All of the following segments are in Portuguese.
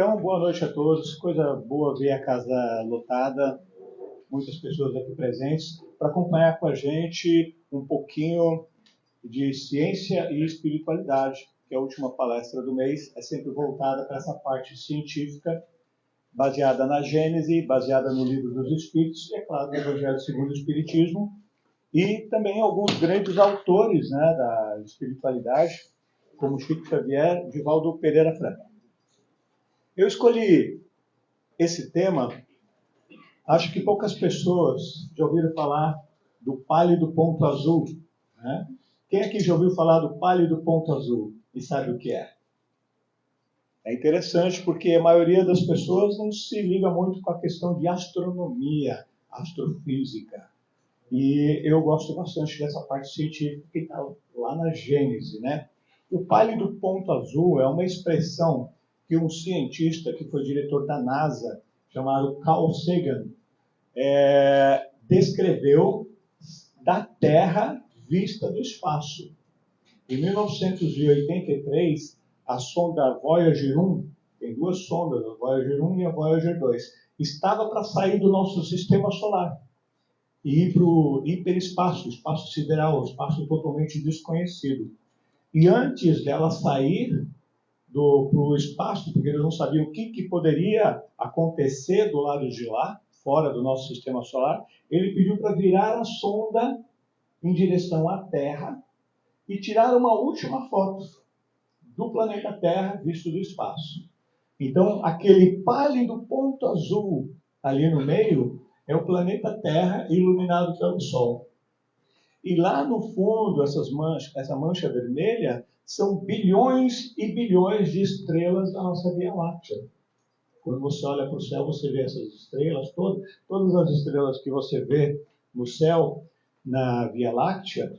Então, boa noite a todos. Coisa boa ver a casa lotada, muitas pessoas aqui presentes, para acompanhar com a gente um pouquinho de ciência e espiritualidade, que a última palestra do mês é sempre voltada para essa parte científica, baseada na Gênese, baseada no Livro dos Espíritos, e, é claro, no Evangelho segundo o Espiritismo, e também alguns grandes autores, né, da espiritualidade, como Chico Xavier, Divaldo Pereira Franco. Eu escolhi esse tema, acho que poucas pessoas já ouviram falar do pálido ponto azul, né? Quem aqui já ouviu falar do pálido ponto azul e sabe o que é? É interessante porque a maioria das pessoas não se liga muito com a questão de astronomia, astrofísica. E eu gosto bastante dessa parte científica que está lá na Gênese, né? O pálido ponto azul é uma expressão que um cientista que foi diretor da NASA, chamado Carl Sagan, descreveu da Terra vista do espaço. Em 1983, a sonda Voyager 1, tem duas sondas, a Voyager 1 e a Voyager 2, estava para sair do nosso sistema solar e ir para o hiperespaço, espaço sideral, espaço totalmente desconhecido. E antes dela sair para o espaço, porque eles não sabiam o que poderia acontecer do lado de lá, fora do nosso sistema solar, ele pediu para virar a sonda em direção à Terra e tirar uma última foto do planeta Terra visto do espaço. Então, aquele pálido ponto azul ali no meio é o planeta Terra iluminado pelo Sol. E lá no fundo, essa mancha vermelha, são bilhões e bilhões de estrelas da nossa Via Láctea. Quando você olha para o céu, você vê essas estrelas, todas as estrelas que você vê no céu, na Via Láctea,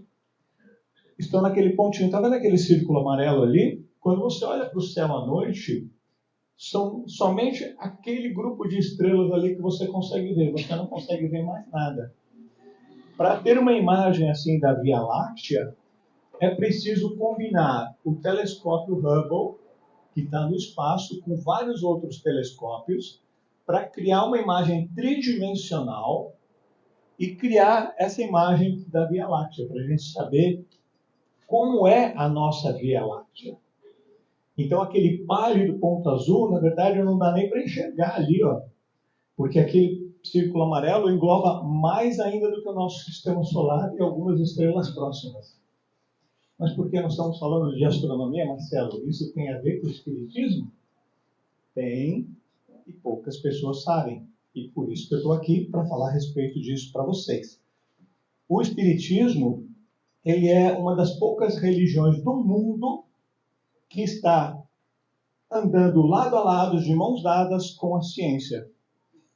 estão naquele pontinho. Está vendo aquele círculo amarelo ali? Quando você olha para o céu à noite, são somente aquele grupo de estrelas ali que você consegue ver. Você não consegue ver mais nada. Para ter uma imagem assim da Via Láctea, é preciso combinar o telescópio Hubble, que está no espaço, com vários outros telescópios, para criar uma imagem tridimensional e criar essa imagem da Via Láctea, para a gente saber como é a nossa Via Láctea. Então, aquele pálido ponto azul, na verdade, não dá nem para enxergar ali, ó, porque aquele círculo amarelo engloba mais ainda do que o nosso sistema solar e algumas estrelas próximas. Mas por que nós estamos falando de astronomia, Marcelo? Isso tem a ver com o espiritismo? Tem, e poucas pessoas sabem. E por isso que eu estou aqui para falar a respeito disso para vocês. O espiritismo, ele é uma das poucas religiões do mundo que está andando lado a lado, de mãos dadas com a ciência,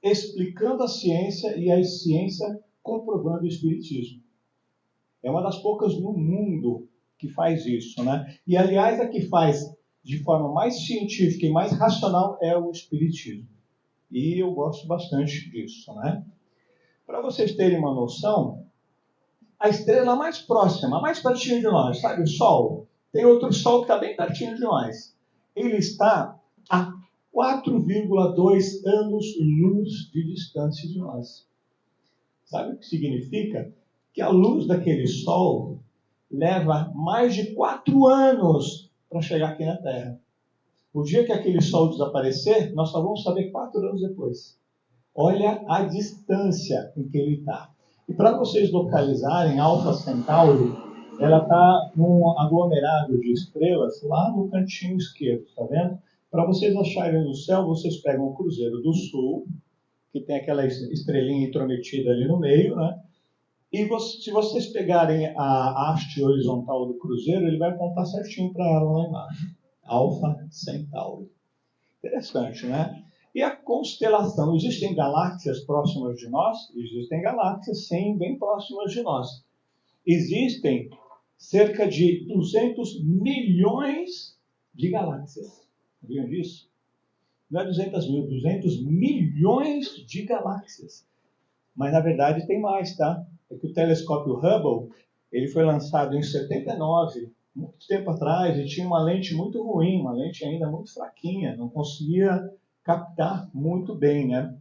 explicando a ciência e a ciência comprovando o espiritismo. É uma das poucas no mundo que faz isso, né? E, aliás, a que faz de forma mais científica e mais racional é o espiritismo. E eu gosto bastante disso, né? Para vocês terem uma noção, a estrela mais próxima, mais pertinho de nós, sabe o Sol? Tem outro Sol que está bem pertinho de nós. Ele está a 4,2 anos-luz de distância de nós. Sabe o que significa? Que a luz daquele Sol leva mais de 4 anos para chegar aqui na Terra. O dia que aquele Sol desaparecer, nós só vamos saber 4 anos depois. Olha a distância em que ele está. E para vocês localizarem Alfa Centauri, ela está num aglomerado de estrelas lá no cantinho esquerdo, está vendo? Para vocês acharem no céu, vocês pegam o Cruzeiro do Sul, que tem aquela estrelinha intrometida ali no meio, né? E se vocês pegarem a haste horizontal do Cruzeiro, ele vai apontar certinho para ela lá embaixo. Alfa Centauri. Interessante, né? E a constelação? Existem galáxias próximas de nós? Existem galáxias, sim, bem próximas de nós. Existem cerca de 200 milhões de galáxias. Viram disso? Não é 200 mil, 200 milhões de galáxias. Mas, na verdade, tem mais, tá? É que o telescópio Hubble, ele foi lançado em 79 muito tempo atrás e tinha uma lente muito ruim, uma lente ainda muito fraquinha, não conseguia captar muito bem, né?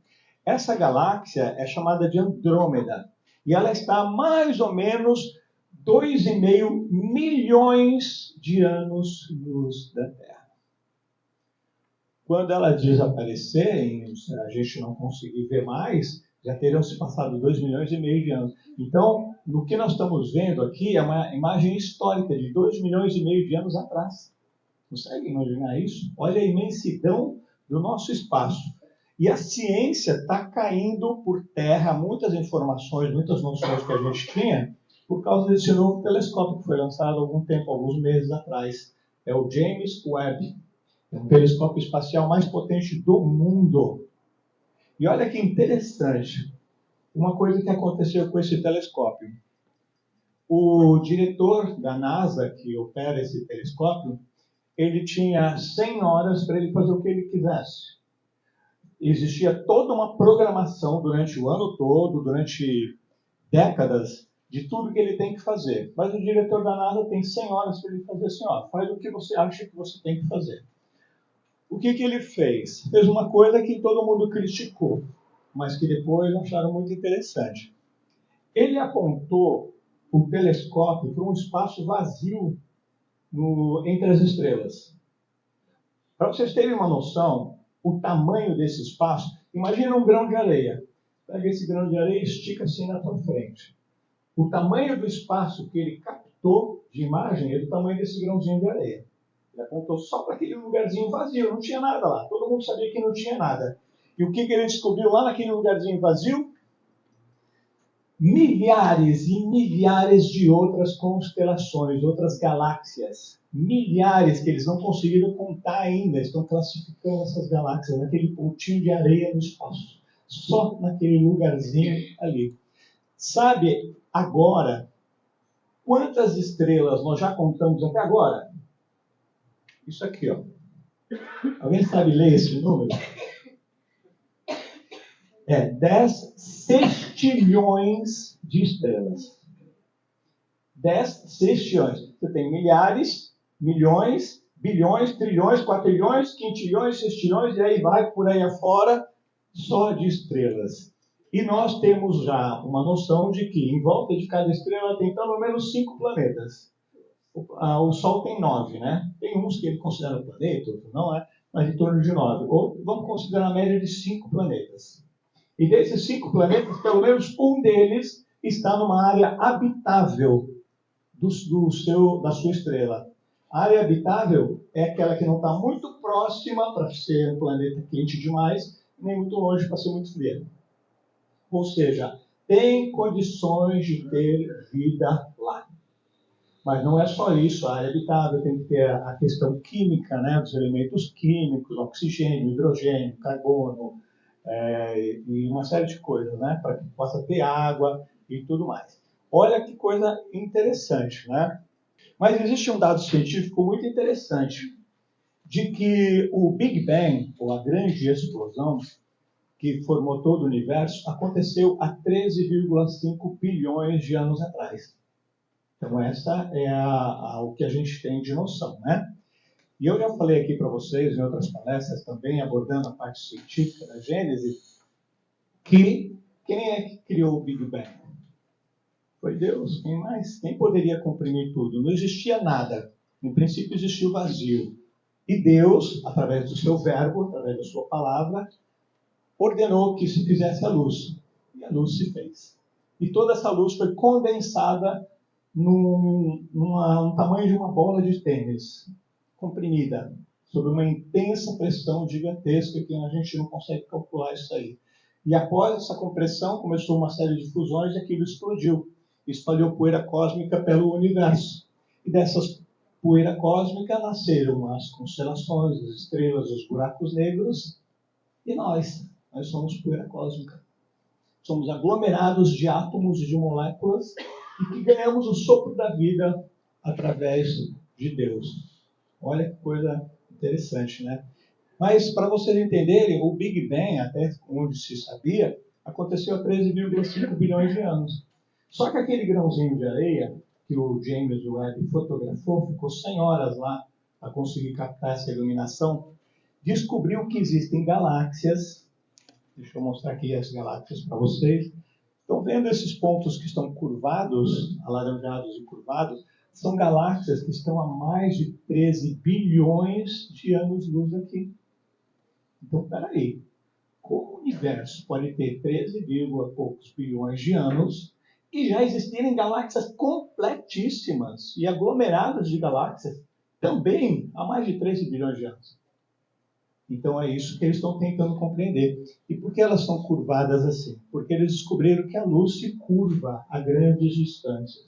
Essa galáxia é chamada de Andrômeda e ela está a mais ou menos 2,5 milhões de anos-luz da Terra. Quando ela desaparecer, e a gente não conseguir ver mais, já terão se passado 2,5 milhões de anos. Então, no que nós estamos vendo aqui é uma imagem histórica de 2,5 milhões de anos atrás. Consegue imaginar isso? Olha a imensidão do nosso espaço. E a ciência está caindo por terra muitas informações, muitas noções que a gente tinha, por causa desse novo telescópio que foi lançado há algum tempo, alguns meses atrás. É o James Webb. É um telescópio espacial mais potente do mundo. E olha que interessante, uma coisa que aconteceu com esse telescópio. O diretor da NASA, que opera esse telescópio, ele tinha 100 horas para ele fazer o que ele quisesse. Existia toda uma programação durante o ano todo, durante décadas, de tudo que ele tem que fazer. Mas o diretor da NASA tem 100 horas para ele fazer assim, ó, faz o que você acha que você tem que fazer. O que ele fez? Fez uma coisa que todo mundo criticou, mas que depois acharam muito interessante. Ele apontou o telescópio para um espaço vazio entre as estrelas. Para vocês terem uma noção, o tamanho desse espaço, imagina um grão de areia. Pega esse grão de areia e estica assim na tua frente. O tamanho do espaço que ele captou de imagem é do tamanho desse grãozinho de areia. Ele apontou só para aquele lugarzinho vazio, não tinha nada lá. Todo mundo sabia que não tinha nada. E o que ele descobriu lá naquele lugarzinho vazio? Milhares e milhares de outras constelações, outras galáxias. Milhares que eles não conseguiram contar ainda. Estão classificando essas galáxias naquele pontinho de areia no espaço. Só naquele lugarzinho ali. Sabe agora quantas estrelas nós já contamos até agora? Isso aqui, ó. Alguém sabe ler esse número? É 10 sextilhões de estrelas. 10 sextilhões. Você tem milhares, milhões, bilhões, trilhões, quatrilhões, quintilhões, sextilhões, e aí vai por aí afora só de estrelas. E nós temos já uma noção de que em volta de cada estrela tem pelo menos 5 planetas. O Sol tem 9, né? Tem uns que ele considera planeta, outros não é, mas em torno de 9. Ou vamos considerar a média de 5 planetas. E desses 5 planetas, pelo menos um deles está numa área habitável da sua estrela. A área habitável é aquela que não está muito próxima para ser um planeta quente demais, nem muito longe para ser muito frio. Ou seja, tem condições de ter vida lá. Mas não é só isso, a área habitável tem que ter a questão química, né? Os elementos químicos, oxigênio, hidrogênio, carbono, e uma série de coisas, né? Para que possa ter água e tudo mais. Olha que coisa interessante, né? Mas existe um dado científico muito interessante, de que o Big Bang, ou a grande explosão, que formou todo o universo, aconteceu há 13,5 bilhões de anos atrás. Então, essa é o que a gente tem de noção, né? E eu já falei aqui para vocês, em outras palestras também, abordando a parte científica da Gênese, que quem é que criou o Big Bang? Foi Deus. Quem mais? Quem poderia comprimir tudo? Não existia nada. No princípio existia o vazio. E Deus, através do seu verbo, através da sua palavra, ordenou que se fizesse a luz. E a luz se fez. E toda essa luz foi condensada no tamanho de uma bola de tênis, comprimida, sob uma intensa pressão gigantesca que a gente não consegue calcular isso aí. E após essa compressão, começou uma série de fusões e aquilo explodiu. Espalhou poeira cósmica pelo universo. E dessas poeira cósmica nasceram as constelações, as estrelas, os buracos negros e nós. Nós somos poeira cósmica. Somos aglomerados de átomos e de moléculas e que ganhamos o sopro da vida através de Deus. Olha que coisa interessante, né? Mas, para vocês entenderem, o Big Bang, até onde se sabia, aconteceu há 13,5 bilhões de anos. Só que aquele grãozinho de areia que o James Webb fotografou, ficou 100 horas lá para conseguir captar essa iluminação, descobriu que existem galáxias. Deixa eu mostrar aqui as galáxias para vocês. Estão vendo esses pontos que estão curvados, alaranjados e curvados? São galáxias que estão a mais de 13 bilhões de anos-luz aqui. Então, peraí. Como o universo pode ter 13, poucos bilhões de anos e já existirem galáxias completíssimas e aglomeradas de galáxias também há mais de 13 bilhões de anos? Então é isso que eles estão tentando compreender. E por que elas são curvadas assim? Porque eles descobriram que a luz se curva a grandes distâncias.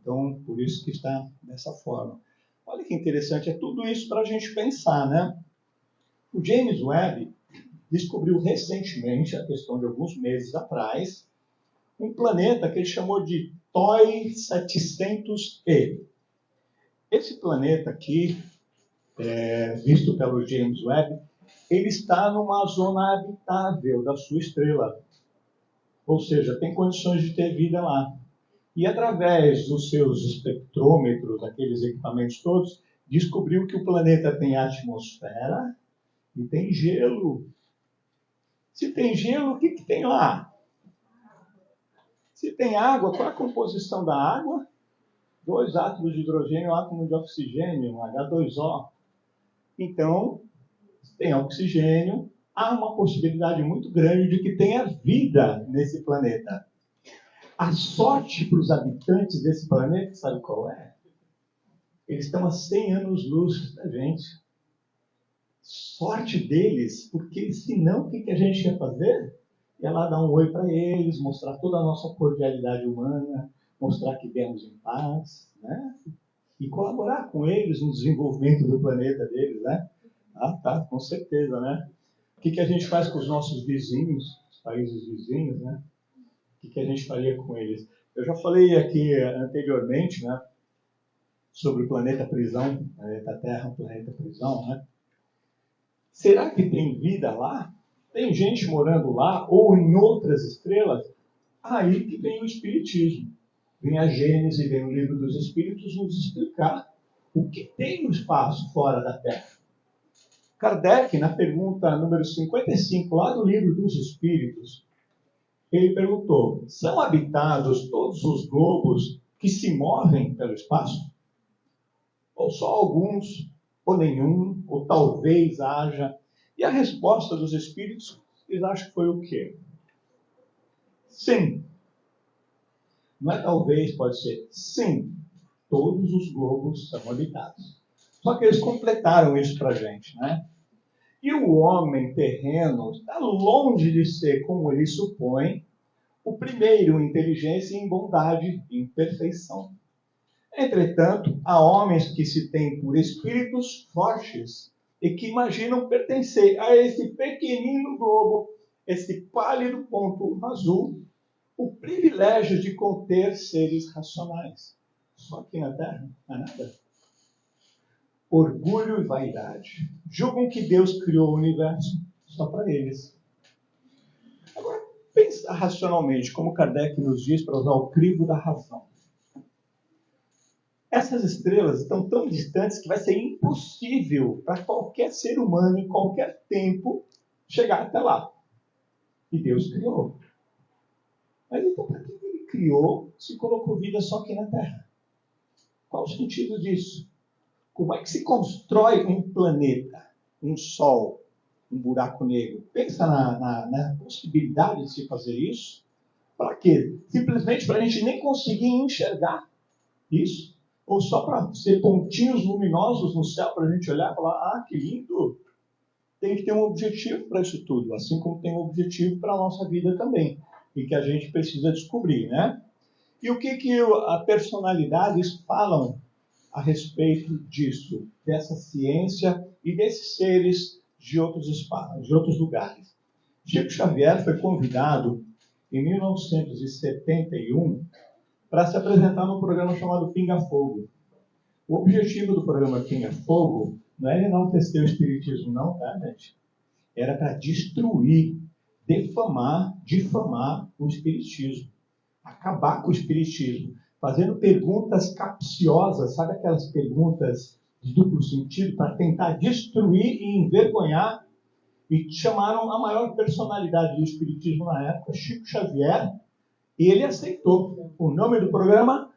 Então, por isso que está dessa forma. Olha que interessante, é tudo isso para a gente pensar, né? O James Webb descobriu recentemente, a questão de alguns meses atrás, um planeta que ele chamou de TOI 700e. Esse planeta aqui, visto pelo James Webb, ele está numa zona habitável da sua estrela. Ou seja, tem condições de ter vida lá. E através dos seus espectrômetros, aqueles equipamentos todos, descobriu que o planeta tem atmosfera e tem gelo. Se tem gelo, o que tem lá? Se tem água, qual é a composição da água? 2 átomos de hidrogênio e um átomo de oxigênio, um H2O. Então, se tem oxigênio, há uma possibilidade muito grande de que tenha vida nesse planeta. A sorte para os habitantes desse planeta, sabe qual é? Eles estão a 100 anos-luz da gente. Sorte deles, porque senão o que a gente ia fazer? Ia lá dar um oi para eles, mostrar toda a nossa cordialidade humana, mostrar que vivemos em paz, né? E colaborar com eles no desenvolvimento do planeta deles, né? Ah, tá, com certeza, né? O que a gente faz com os nossos vizinhos, os países vizinhos, né? O que a gente faria com eles? Eu já falei aqui anteriormente, né? Sobre o planeta prisão, planeta Terra, planeta prisão, né? Será que tem vida lá? Tem gente morando lá ou em outras estrelas? Aí que vem o Espiritismo. Vem a Gênese, vem o Livro dos Espíritos nos explicar o que tem no espaço fora da Terra. Kardec, na pergunta número 55, lá do Livro dos Espíritos, ele perguntou: são habitados todos os globos que se movem pelo espaço? Ou só alguns, ou nenhum, ou talvez haja? E a resposta dos espíritos, eles acham que foi o quê? Sim. Não é talvez, pode ser sim. Todos os globos são habitados. Só que eles completaram isso para a gente, né? E o homem terreno está longe de ser, como ele supõe, o primeiro em inteligência, em bondade, em perfeição. Entretanto, há homens que se têm por espíritos fortes e que imaginam pertencer a esse pequenino globo, esse pálido ponto azul, o privilégio de conter seres racionais. Só aqui na Terra não é nada. Orgulho e vaidade. Julgam que Deus criou o universo só para eles. Agora, pensa racionalmente, como Kardec nos diz, para usar o crivo da razão. Essas estrelas estão tão distantes que vai ser impossível para qualquer ser humano, em qualquer tempo, chegar até lá. E Deus criou. Mas então, para que ele criou se colocou vida só aqui na Terra? Qual o sentido disso? Como é que se constrói um planeta, um Sol, um buraco negro? Pensa na possibilidade de se fazer isso. Para quê? Simplesmente para a gente nem conseguir enxergar isso? Ou só para ser pontinhos luminosos no céu, para a gente olhar e falar: ah, que lindo! Tem que ter um objetivo para isso tudo, assim como tem um objetivo para a nossa vida também, e que a gente precisa descobrir, né? E o que a personalidades falam a respeito disso, dessa ciência e desses seres de outros espaços, de outros lugares? Chico Xavier foi convidado em 1971 para se apresentar num programa chamado Pinga Fogo. O objetivo do programa Pinga Fogo não era enaltecer o espiritismo, não, tá, gente? Era para destruir, difamar o espiritismo. Acabar com o espiritismo. fazendo perguntas capciosas, sabe aquelas perguntas de duplo sentido para tentar destruir e envergonhar, e chamaram a maior personalidade do espiritismo na época, Chico Xavier, e ele aceitou. O nome do programa,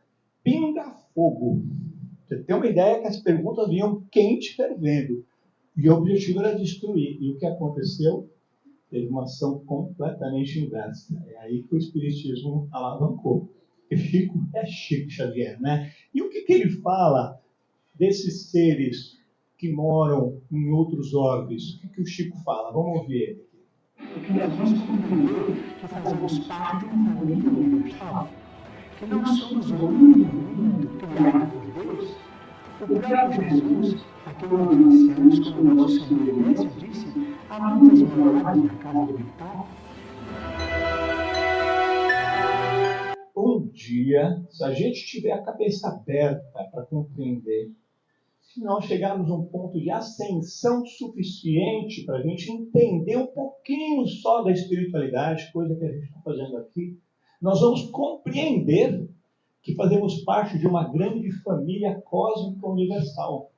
Pinga Fogo. Você tem uma ideia que as perguntas vinham quente fervendo, e o objetivo era destruir. E o que aconteceu? Teve uma ação completamente inversa. É aí que o espiritismo alavancou. E Chico é Chico Xavier, né? E o que ele fala desses seres que moram em outros orbes? O que o Chico fala? Vamos ouvir ele. Porque nós vamos compreender que fazemos parte de uma família universal, que não somos o único mundo criado por Deus. O próprio Jesus, a quem nós iniciamos, como nosso Senhor e Mestre, disse: há muitas moradas na casa do meu Pai. Um dia, se a gente tiver a cabeça aberta para compreender, se nós chegarmos a um ponto de ascensão suficiente para a gente entender um pouquinho só da espiritualidade, coisa que a gente está fazendo aqui, nós vamos compreender que fazemos parte de uma grande família cósmica universal.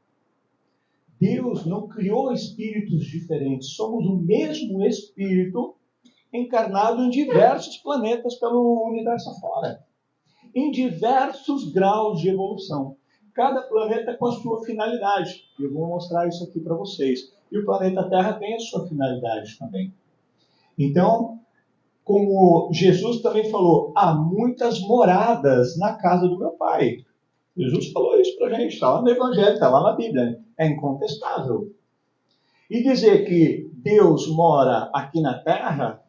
Deus não criou espíritos diferentes, somos o mesmo espírito encarnado em diversos planetas pelo universo afora, em diversos graus de evolução. Cada planeta com a sua finalidade. Eu vou mostrar isso aqui para vocês. E o planeta Terra tem a sua finalidade também. Então, como Jesus também falou, há muitas moradas na casa do meu Pai. Jesus falou isso para a gente, está lá no Evangelho, está lá na Bíblia. É incontestável. E dizer que Deus mora aqui na Terra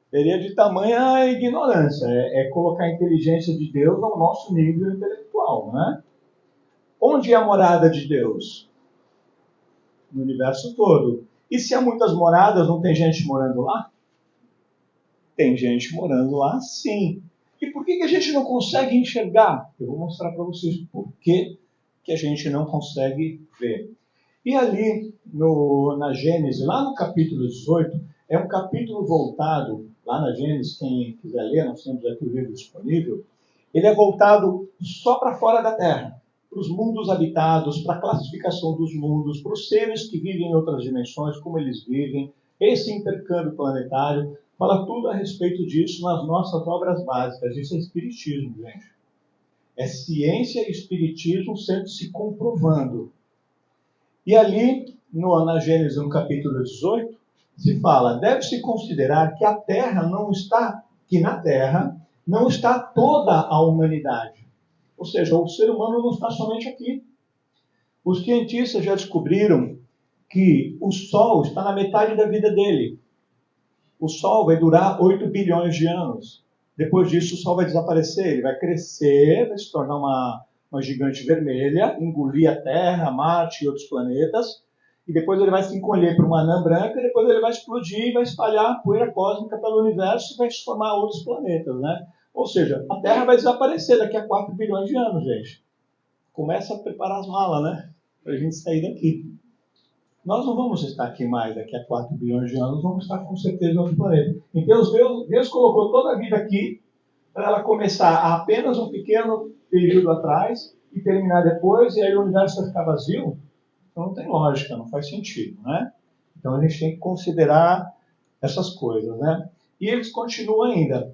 seria de tamanha ignorância. É colocar a inteligência de Deus ao nosso nível intelectual, né? Onde é a morada de Deus? No universo todo. E se há muitas moradas, não tem gente morando lá? Tem gente morando lá, sim. E por que a gente não consegue enxergar? Eu vou mostrar para vocês por que a gente não consegue ver. E ali, na Gênesis, lá no capítulo 18, é um capítulo voltado, lá na Gênesis, quem quiser ler, nós temos aqui o livro disponível, ele é voltado só para fora da Terra, para os mundos habitados, para a classificação dos mundos, para os seres que vivem em outras dimensões, como eles vivem, esse intercâmbio planetário, fala tudo a respeito disso nas nossas obras básicas. Isso é espiritismo, gente. É ciência e espiritismo sempre se comprovando. E ali, na Gênesis, no capítulo 18, se fala, deve-se considerar que a Terra não está, que na Terra não está toda a humanidade. Ou seja, o ser humano não está somente aqui. Os cientistas já descobriram que o Sol está na metade da vida dele. O Sol vai durar 8 bilhões de anos. Depois disso, o Sol vai desaparecer, ele vai crescer, vai se tornar uma gigante vermelha, engolir a Terra, Marte e outros planetas, e depois ele vai se encolher para uma anã branca, e depois ele vai explodir e vai espalhar poeira cósmica pelo universo e vai se formar outros planetas, né? Ou seja, a Terra vai desaparecer daqui a 4 bilhões de anos, gente. Começa a preparar as malas, né? Para a gente sair daqui. Nós não vamos estar aqui mais daqui a 4 bilhões de anos, vamos estar com certeza em outro planeta. Então Deus colocou toda a vida aqui para ela começar há apenas um pequeno período atrás e terminar depois, e aí o universo vai ficar vazio. Então não tem lógica, não faz sentido, né? Então a gente tem que considerar essas coisas, né? E eles continuam ainda.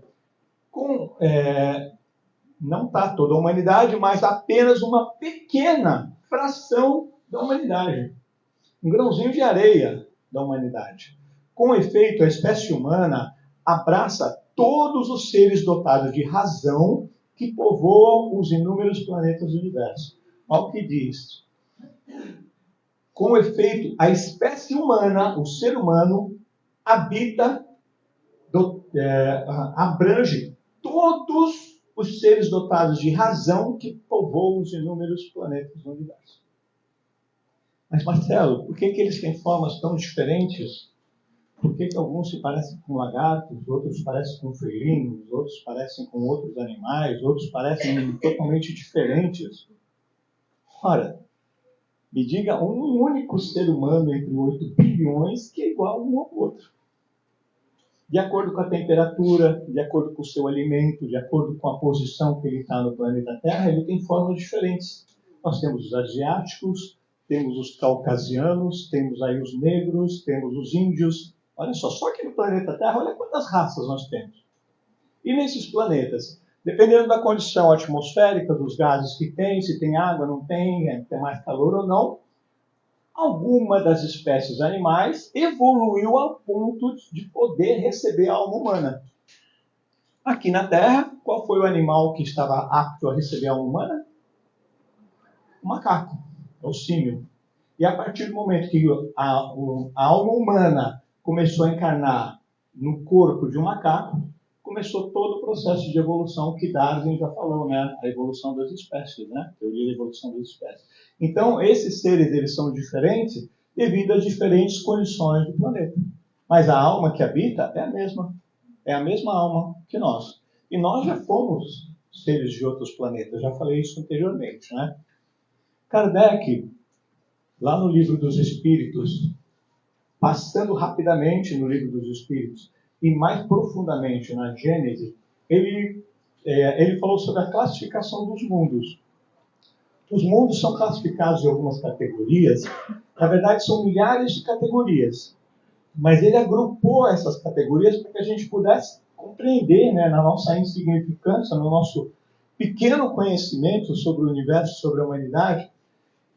Não está toda a humanidade, mas apenas uma pequena fração da humanidade. Um grãozinho de areia da humanidade. Com efeito, a espécie humana abraça todos os seres dotados de razão que povoam os inúmeros planetas do universo. Olha o que diz. Com efeito, a espécie humana, o ser humano, abrange todos os seres dotados de razão que povoam os inúmeros planetas do universo. Mas, Marcelo, por que eles têm formas tão diferentes? Por que alguns se parecem com lagartos, outros parecem com felinos, outros parecem com outros animais, outros parecem totalmente diferentes? Ora, me diga um único ser humano entre 8 bilhões que é igual um ao outro. de acordo com a temperatura, de acordo com o seu alimento, de acordo com a posição que ele está no planeta Terra, ele tem formas diferentes. Nós temos os asiáticos, temos os caucasianos, temos aí os negros, temos os índios. Olha só aqui no planeta Terra, olha quantas raças nós temos. E nesses planetas, dependendo da condição atmosférica, dos gases que tem, se tem água, não tem, tem mais calor ou não, alguma das espécies animais evoluiu ao ponto de poder receber a alma humana. Aqui na Terra, qual foi o animal que estava apto a receber a alma humana? O macaco, o símio. E a partir do momento que a alma humana começou a encarnar no corpo de um macaco, começou todo o processo de evolução que Darwin já falou, né? A evolução das espécies, né? Teoria da evolução das espécies. Então, esses seres, eles são diferentes devido às diferentes condições do planeta. Mas a alma que habita é a mesma. É a mesma alma que nós. E nós já fomos seres de outros planetas. Já falei isso anteriormente, né? Kardec, lá no Livro dos Espíritos, passando rapidamente no Livro dos Espíritos, e mais profundamente na Gênese, ele falou sobre a classificação dos mundos. Os mundos são classificados em algumas categorias. Na verdade, são milhares de categorias. Mas ele agrupou essas categorias para que a gente pudesse compreender, né, na nossa insignificância, no nosso pequeno conhecimento sobre o universo, sobre a humanidade,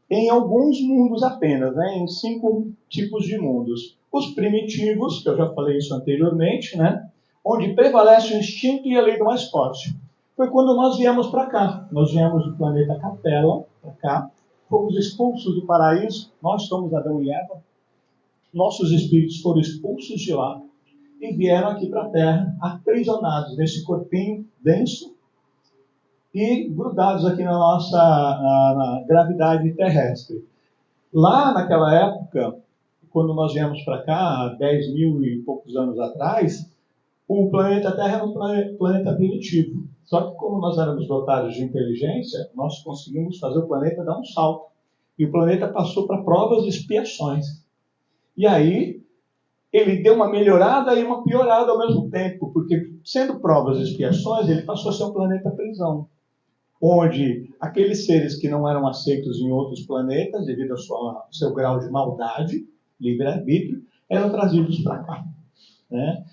em alguns mundos apenas, né, em 5 tipos de mundos. Os primitivos, que eu já falei isso anteriormente, né, onde prevalece o instinto e a lei do mais forte. Foi quando nós viemos para cá. Nós viemos do planeta Capela para cá, fomos expulsos do paraíso, nós somos Adão e Eva, nossos espíritos foram expulsos de lá e vieram aqui para a Terra, aprisionados nesse corpinho denso e grudados aqui na nossa na gravidade terrestre. Lá naquela época, quando nós viemos para cá, há 10 mil e poucos anos atrás, o planeta Terra era um planeta primitivo. Só que como nós éramos dotados de inteligência, nós conseguimos fazer o planeta dar um salto. E o planeta passou para provas e expiações. E aí, ele deu uma melhorada e uma piorada ao mesmo tempo, porque sendo provas e expiações, ele passou a ser um planeta prisão, onde aqueles seres que não eram aceitos em outros planetas, devido ao seu grau de maldade, livre-arbítrio, eram trazidos para cá. Né?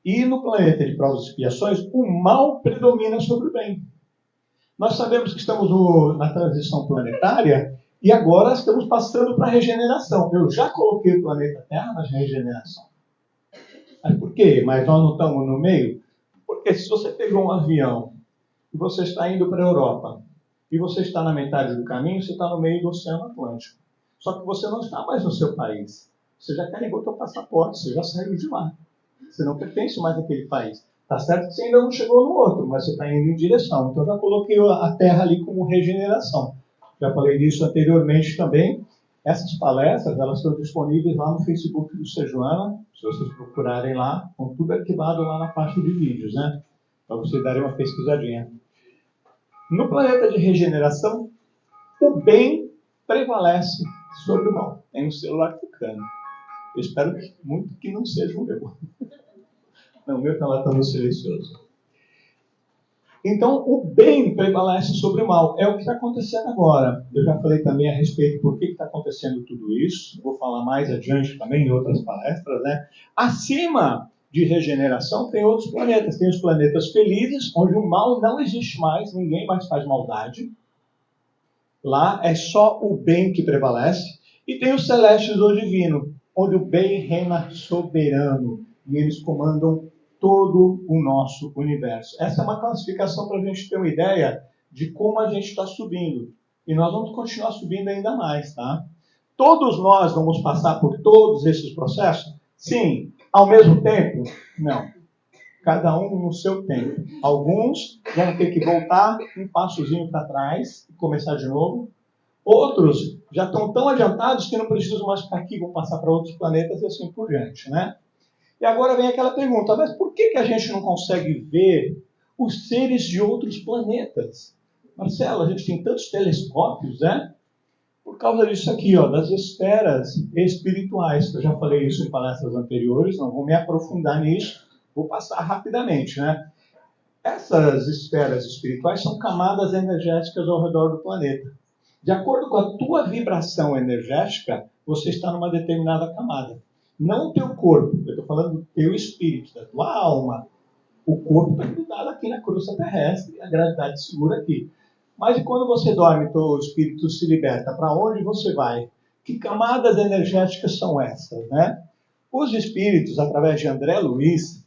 E no planeta de provas e expiações, o mal predomina sobre o bem. Nós sabemos que estamos na transição planetária e agora estamos passando para a regeneração. Eu já coloquei o planeta Terra na regeneração. Mas por quê? Mas nós não estamos no meio? Porque se você pegou um avião e você está indo para a Europa e você está na metade do caminho, você está no meio do Oceano Atlântico. Só que você não está mais no seu país. Você já carregou seu passaporte, você já saiu de lá. Você não pertence mais àquele país. Está certo que você ainda não chegou no outro, mas você está indo em direção. Então, eu já coloquei a Terra ali como regeneração. Já falei disso anteriormente também. Essas palestras, elas estão disponíveis lá no Facebook do Sejuana. Se vocês procurarem lá, estão tudo arquivado lá na parte de vídeos, né? Para vocês darem uma pesquisadinha. No planeta de regeneração, o bem prevalece sobre o mal. Tem um celular tocando. Eu espero muito que não seja o meu. Não, o meu está lá no silencioso. Então, o bem prevalece sobre o mal. É o que está acontecendo agora. Eu já falei também a respeito por que está acontecendo tudo isso. Vou falar mais adiante também em outras palestras, né? Acima de regeneração tem outros planetas. Tem os planetas felizes, onde o mal não existe mais, ninguém mais faz maldade. Lá é só o bem que prevalece. E tem os celestes do divino, onde o bem reina soberano. E eles comandam todo o nosso universo. Essa é uma classificação para a gente ter uma ideia de como a gente está subindo. E nós vamos continuar subindo ainda mais, tá? Todos nós vamos passar por todos esses processos? Sim. Ao mesmo tempo? Não. Cada um no seu tempo. Alguns vão ter que voltar um passozinho para trás e começar de novo. Outros já estão tão adiantados que não precisam mais ficar aqui, vão passar para outros planetas e assim por diante, né? E agora vem aquela pergunta, mas por que a gente não consegue ver os seres de outros planetas? Marcelo, a gente tem tantos telescópios, né? Por causa disso aqui, ó, das esferas espirituais. Eu já falei isso em palestras anteriores, não vou me aprofundar nisso, Vou passar rapidamente, né? Essas esferas espirituais são camadas energéticas ao redor do planeta. De acordo com a tua vibração energética, você está numa determinada camada. Não o teu corpo, eu estou falando do teu espírito, da tua alma. O corpo está grudado aqui na crosta terrestre, a gravidade segura aqui. Mas e quando você dorme, teu espírito se liberta, para onde você vai? Que camadas energéticas são essas, né? Os espíritos, através de André Luiz,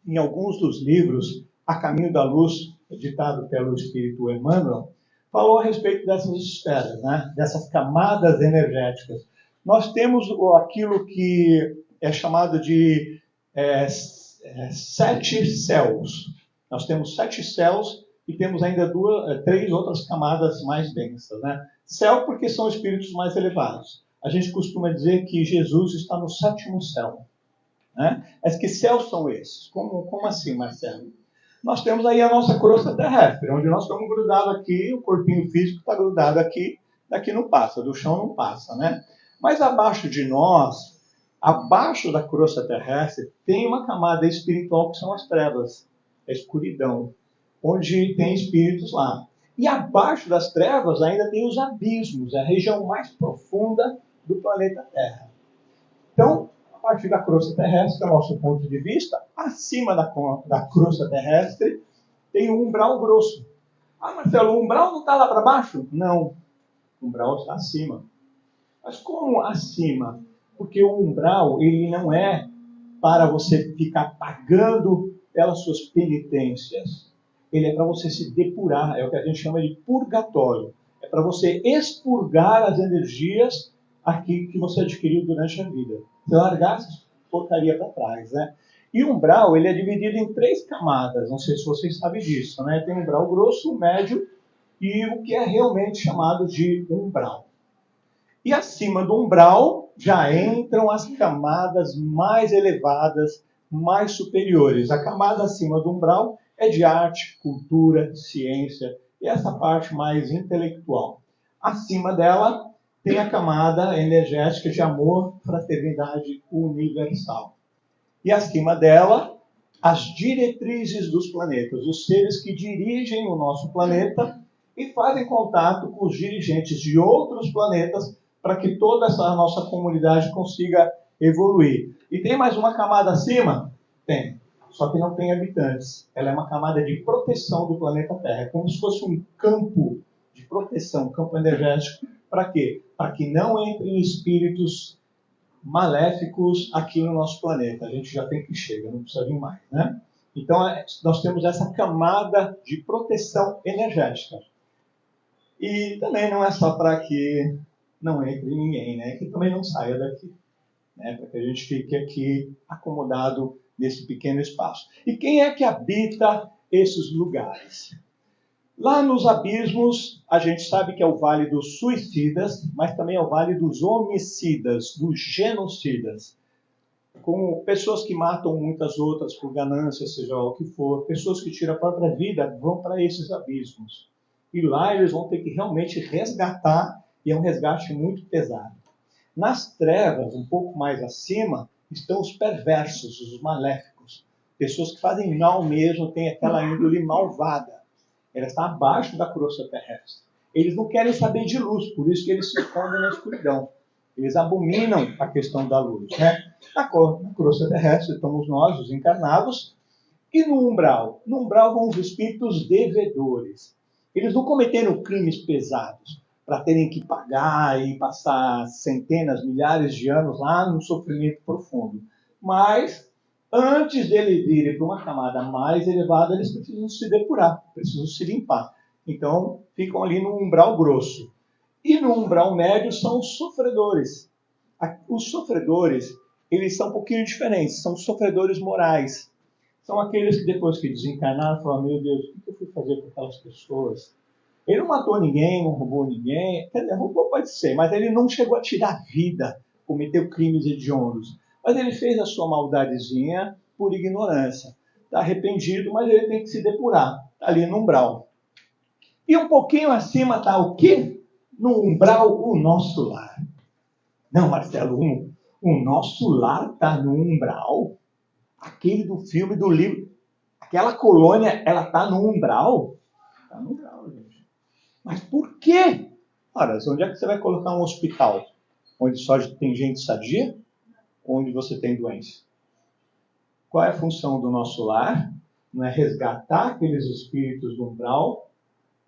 em alguns dos livros, A Caminho da Luz, editado pelo espírito Emmanuel, falou a respeito dessas esferas, né? Dessas camadas energéticas. Nós temos aquilo que é chamado de 7 céus. Nós temos 7 céus e temos ainda 3 outras camadas mais densas, né? Céu porque são espíritos mais elevados. A gente costuma dizer que Jesus está no 7º céu, né? Mas que céus são esses? Como assim, Marcelo? Nós temos aí a nossa crosta terrestre, onde nós estamos grudados aqui, o corpinho físico está grudado aqui, daqui não passa, do chão não passa, né? Mas abaixo de nós, abaixo da crosta terrestre, tem uma camada espiritual que são as trevas, a escuridão, onde tem espíritos lá. E abaixo das trevas ainda tem os abismos, a região mais profunda do planeta Terra. Então, a partir da crosta terrestre, do nosso ponto de vista, acima da crosta terrestre, tem um umbral grosso. Ah, Marcelo, o umbral não está lá para baixo? Não, o umbral está acima. Mas como acima? Porque o umbral, ele não é para você ficar pagando pelas suas penitências. Ele é para você se depurar, é o que a gente chama de purgatório. É para você expurgar as energias aqui que você adquiriu durante a vida. Você largar essa porcaria para trás, né? E o umbral, ele é dividido em 3 camadas, não sei se vocês sabem disso, né? Tem umbral grosso, médio e o que é realmente chamado de umbral. E acima do umbral já entram as camadas mais elevadas, mais superiores. A camada acima do umbral é de arte, cultura, ciência e essa parte mais intelectual. Acima dela tem a camada energética de amor, fraternidade universal. E acima dela, as diretrizes dos planetas, os seres que dirigem o nosso planeta e fazem contato com os dirigentes de outros planetas para que toda essa nossa comunidade consiga evoluir. E tem mais uma camada acima? Tem. Só que não tem habitantes. Ela é uma camada de proteção do planeta Terra. É como se fosse um campo de proteção, um campo energético. Para quê? Para que não entrem espíritos maléficos aqui no nosso planeta. A gente já tem que chegar, não precisa vir mais, né? Então, nós temos essa camada de proteção energética. E também não é só para que não entre ninguém, né? Que também não saia daqui, né? Para que a gente fique aqui acomodado nesse pequeno espaço. E quem é que habita esses lugares? Lá nos abismos, a gente sabe que é o vale dos suicidas, mas também é o vale dos homicidas, dos genocidas. Com pessoas que matam muitas outras por ganância, seja lá o que for, pessoas que tiram a própria vida, vão para esses abismos. E lá eles vão ter que realmente resgatar, e é um resgate muito pesado. Nas trevas, um pouco mais acima, estão os perversos, os maléficos. Pessoas que fazem mal mesmo, têm aquela índole malvada. Ela está abaixo da crosta terrestre. Eles não querem saber de luz, por isso que eles se escondem na escuridão. Eles abominam a questão da luz, né? Na crosta terrestre estamos nós, os encarnados, e no umbral? No umbral vão os espíritos devedores. Eles não cometeram crimes pesados para terem que pagar e passar centenas, milhares de anos lá no sofrimento profundo. Mas, antes deles irem para uma camada mais elevada, eles precisam se depurar, precisam se limpar. Então, ficam ali no umbral grosso. E no umbral médio são os sofredores. Os sofredores, eles são um pouquinho diferentes, são sofredores morais. São aqueles que depois que desencarnaram, falam, meu Deus, o que eu fui fazer com aquelas pessoas? Ele não matou ninguém, não roubou ninguém. Quer dizer, roubou pode ser, mas ele não chegou a tirar vida, cometeu crimes hediondos. Mas ele fez a sua maldadezinha por ignorância. Está arrependido, mas ele tem que se depurar. Está ali no umbral. E um pouquinho acima está o quê? No umbral, o nosso lar. Não, Marcelo, o nosso lar está no umbral? aquele do filme, do livro. Aquela colônia, ela está no umbral? Está no umbral, gente. Mas por quê? Ora, onde é que você vai colocar um hospital? Onde só tem gente sadia? Ou onde você tem doença? Qual é a função do nosso lar? Não é resgatar aqueles espíritos do umbral,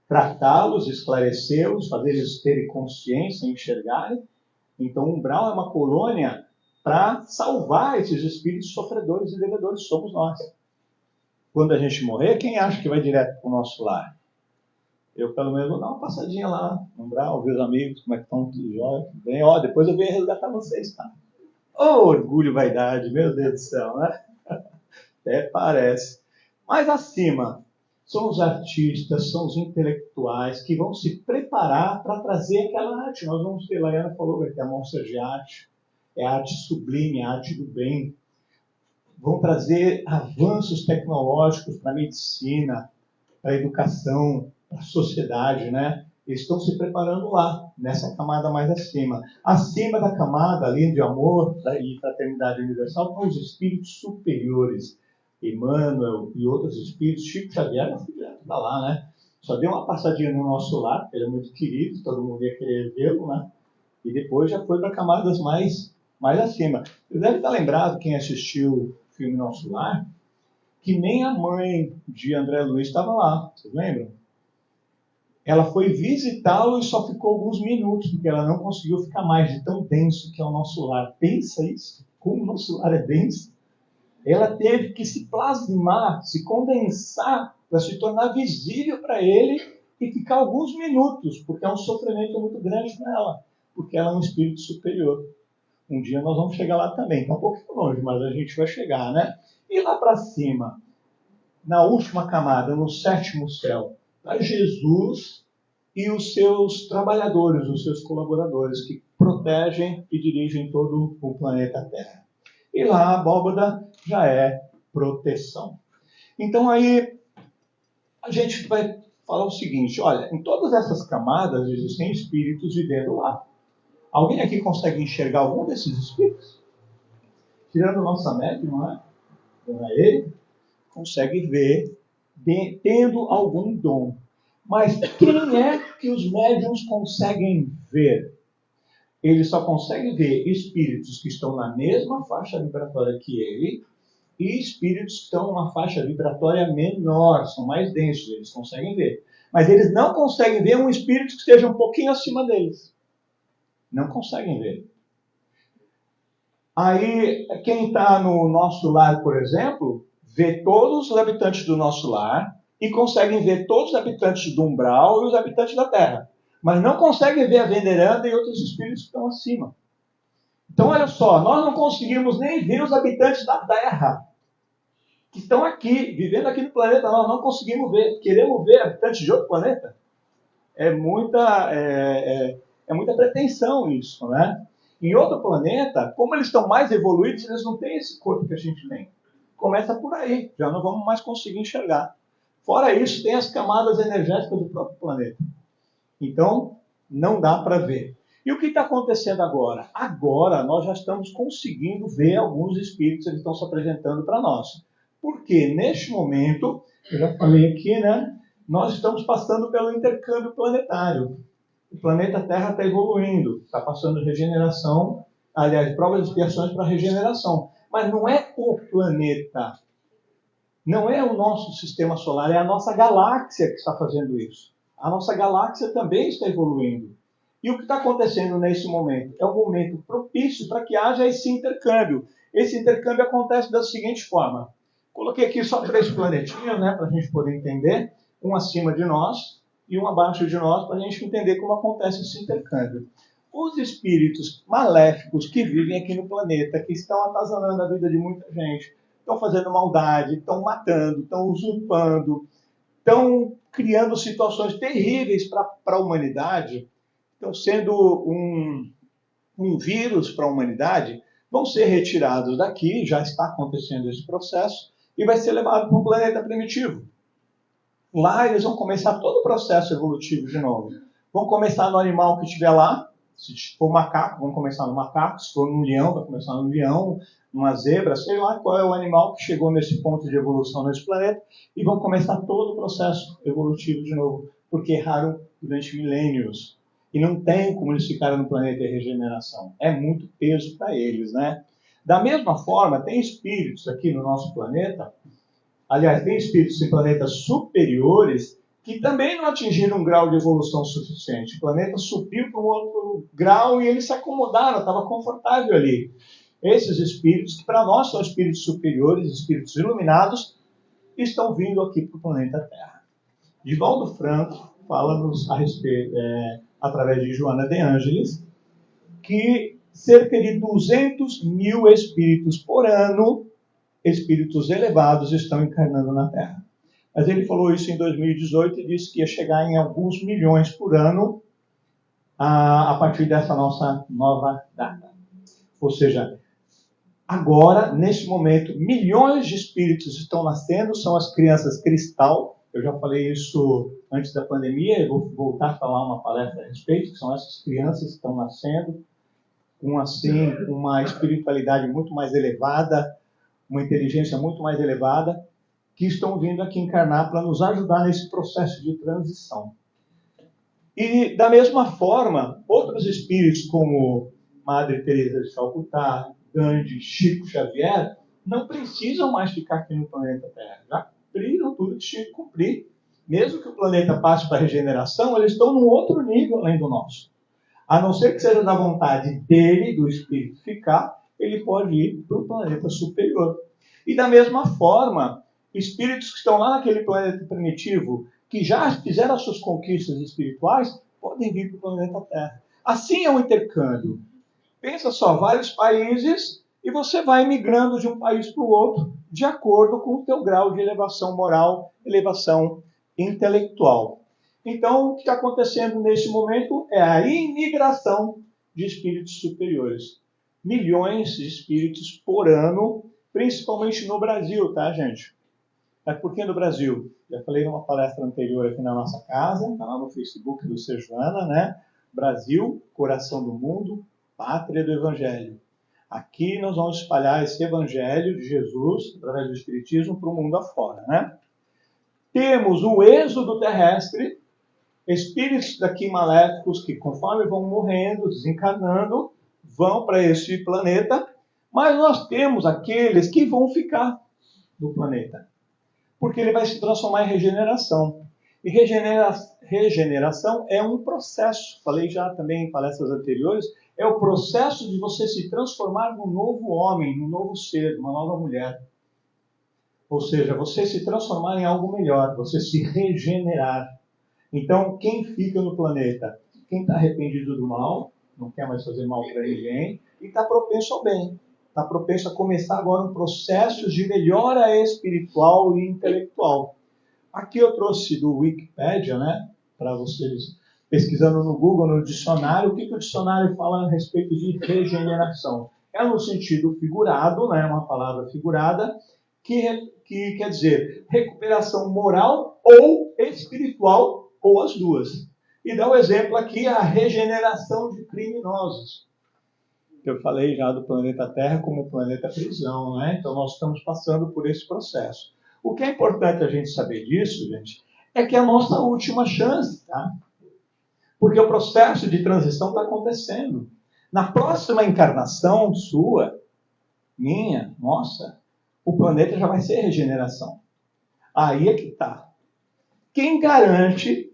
tratá-los, esclarecê-los, fazer eles terem consciência, enxergarem. Então, o umbral é uma colônia para salvar esses espíritos sofredores e devedores, somos nós. Quando a gente morrer, quem acha que vai direto para o nosso lar? Eu, pelo menos, vou dar uma passadinha lá no umbral, ver os amigos, como é que estão, tudo jóia, tudo bem. Ó, depois eu venho resgatar vocês, tá? Ô, orgulho e vaidade, meu Deus do céu, né? Até parece. Mas acima, são os artistas, são os intelectuais que vão se preparar para trazer aquela arte. Nós vamos ter, Laiana falou, vai ter a mostra de arte, é a arte sublime, a arte do bem. Vão trazer avanços tecnológicos para a medicina, para a educação, para a sociedade, né? Eles estão se preparando lá, nessa camada mais acima. Acima da camada ali de amor e fraternidade universal estão os espíritos superiores. Emmanuel e outros espíritos. Chico Xavier não foi direto para lá, né? Só deu uma passadinha no nosso lar, porque ele é muito querido, todo mundo ia querer vê-lo, né? E depois já foi para camadas mais acima. Você deve estar lembrado, quem assistiu o filme Nosso Lar, que nem a mãe de André Luiz estava lá, vocês lembram? Ela foi visitá-lo e só ficou alguns minutos, porque ela não conseguiu ficar mais de tão denso que é o nosso lar. Pensa isso, como o nosso lar é denso. Ela teve que se plasmar, se condensar, para se tornar visível para ele e ficar alguns minutos, porque é um sofrimento muito grande para ela, porque ela é um espírito superior. Um dia nós vamos chegar lá também, está um pouquinho longe, mas a gente vai chegar, né? E lá para cima, na última camada, no sétimo céu, está Jesus e os seus trabalhadores, os seus colaboradores, que protegem e dirigem todo o planeta Terra. E lá a abóbada já é proteção. Então aí a gente vai falar o seguinte, olha, em todas essas camadas existem espíritos vivendo lá. Alguém aqui consegue enxergar algum desses espíritos? Tirando nossa médium, não é? Não é ele? Consegue ver, tendo algum dom. Mas quem é que os médiums conseguem ver? Eles só conseguem ver espíritos que estão na mesma faixa vibratória que ele e espíritos que estão numa faixa vibratória menor, são mais densos, eles conseguem ver. Mas eles não conseguem ver um espírito que esteja um pouquinho acima deles. Não conseguem ver. Aí, quem está no nosso lar, por exemplo, vê todos os habitantes do nosso lar e conseguem ver todos os habitantes do umbral e os habitantes da terra. Mas não conseguem ver a veneranda e outros espíritos que estão acima. Então, olha só, nós não conseguimos nem ver os habitantes da terra, que estão aqui, vivendo aqui no planeta, nós não conseguimos ver. Queremos ver habitantes de outro planeta? É muita pretensão isso, né? Em outro planeta, como eles estão mais evoluídos, eles não têm esse corpo que a gente tem. Começa por aí, já não vamos mais conseguir enxergar. Fora isso, tem as camadas energéticas do próprio planeta. Então, não dá para ver. E o que está acontecendo agora? Agora nós já estamos conseguindo ver alguns espíritos, eles estão se apresentando para nós. Porque neste momento, eu já falei aqui, né? Nós estamos passando pelo intercâmbio planetário. O planeta Terra está evoluindo, está passando regeneração, aliás, provas e expiações para regeneração. Mas não é o planeta, não é o nosso sistema solar, é a nossa galáxia que está fazendo isso. A nossa galáxia também está evoluindo. E o que está acontecendo nesse momento? É um momento propício para que haja esse intercâmbio. Esse intercâmbio acontece da seguinte forma. Coloquei aqui só 3 planetinhos, né, para a gente poder entender. Um acima de nós e um abaixo de nós, para a gente entender como acontece esse intercâmbio. Os espíritos maléficos que vivem aqui no planeta, que estão atazanando a vida de muita gente, estão fazendo maldade, estão matando, estão usurpando, estão criando situações terríveis para a humanidade, estão sendo um vírus para a humanidade, vão ser retirados daqui, já está acontecendo esse processo, e vai ser levado para um planeta primitivo. Lá eles vão começar todo o processo evolutivo de novo. Vão começar no animal que estiver lá, Se for macaco, vamos começar no macaco. Se for no leão, vai começar no leão, numa zebra, sei lá qual é o animal que chegou nesse ponto de evolução nesse planeta, e vão começar todo o processo evolutivo de novo, porque erraram durante milênios. E não tem como eles ficarem no planeta de regeneração. É muito peso para eles, né? Da mesma forma, tem espíritos aqui no nosso planeta, aliás, tem espíritos em planetas superiores que também não atingiram um grau de evolução suficiente. O planeta subiu para um outro grau e eles se acomodaram, estava confortável ali. Esses espíritos, que para nós são espíritos superiores, espíritos iluminados, estão vindo aqui para o planeta Terra. Divaldo Franco fala-nos a respeito, através de Joana de Ângeles, que cerca de 200 mil espíritos por ano, espíritos elevados, estão encarnando na Terra. Mas ele falou isso em 2018 e disse que ia chegar em alguns milhões por ano a partir dessa nossa nova data. Ou seja, agora, nesse momento, milhões de espíritos estão nascendo, são as crianças cristal. Eu já falei isso antes da pandemia, eu vou voltar a falar uma palestra a respeito, que são essas crianças que estão nascendo, com assim, uma espiritualidade muito mais elevada, uma inteligência muito mais elevada, que estão vindo aqui encarnar para nos ajudar nesse processo de transição. E, da mesma forma, outros espíritos, como Madre Teresa de Calcutá, Gandhi, Chico Xavier, não precisam mais ficar aqui no planeta Terra. Já cumpriram tudo que tinha que cumprir. Mesmo que o planeta passe para a regeneração, eles estão num outro nível além do nosso. A não ser que seja da vontade dele, do espírito, ficar, ele pode ir para o planeta superior. E da mesma forma, espíritos que estão lá naquele planeta primitivo, que já fizeram as suas conquistas espirituais, podem vir para o planeta Terra. Assim é o intercâmbio. Pensa só, vários países, e você vai migrando de um país para o outro, de acordo com o teu grau de elevação moral, elevação intelectual. Então, o que está acontecendo nesse momento é a imigração de espíritos superiores. Milhões de espíritos por ano, principalmente no Brasil, tá, gente? Mas por que no Brasil? Já falei numa palestra anterior aqui na nossa casa, está lá no Facebook do Sejuana, né? Brasil, coração do mundo, pátria do Evangelho. Aqui nós vamos espalhar esse Evangelho de Jesus, através do Espiritismo, para o mundo afora, né? Temos o êxodo terrestre, espíritos daqui maléficos que, conforme vão morrendo, desencarnando, vão para esse planeta, mas nós temos aqueles que vão ficar no planeta, porque ele vai se transformar em regeneração. E regeneração é um processo, falei já também em palestras anteriores, é o processo de você se transformar num novo homem, num novo ser, uma nova mulher. Ou seja, você se transformar em algo melhor, você se regenerar. Então, quem fica no planeta? Quem está arrependido do mal, não quer mais fazer mal para ninguém, e está propenso ao bem. Está propenso a começar agora um processo de melhora espiritual e intelectual. Aqui eu trouxe do Wikipedia, né, para vocês, pesquisando no Google, no dicionário, o que o dicionário fala a respeito de regeneração. É no sentido figurado, né, uma palavra figurada, que quer dizer recuperação moral ou espiritual, ou as duas. E dá o exemplo aqui, a regeneração de criminosos. Eu falei já do planeta Terra como planeta prisão, né? Então nós estamos passando por esse processo. O que é importante a gente saber disso, gente, é que é a nossa última chance, tá? Porque o processo de transição está acontecendo. Na próxima encarnação sua, minha, nossa, o planeta já vai ser regeneração. Aí é que está. Quem garante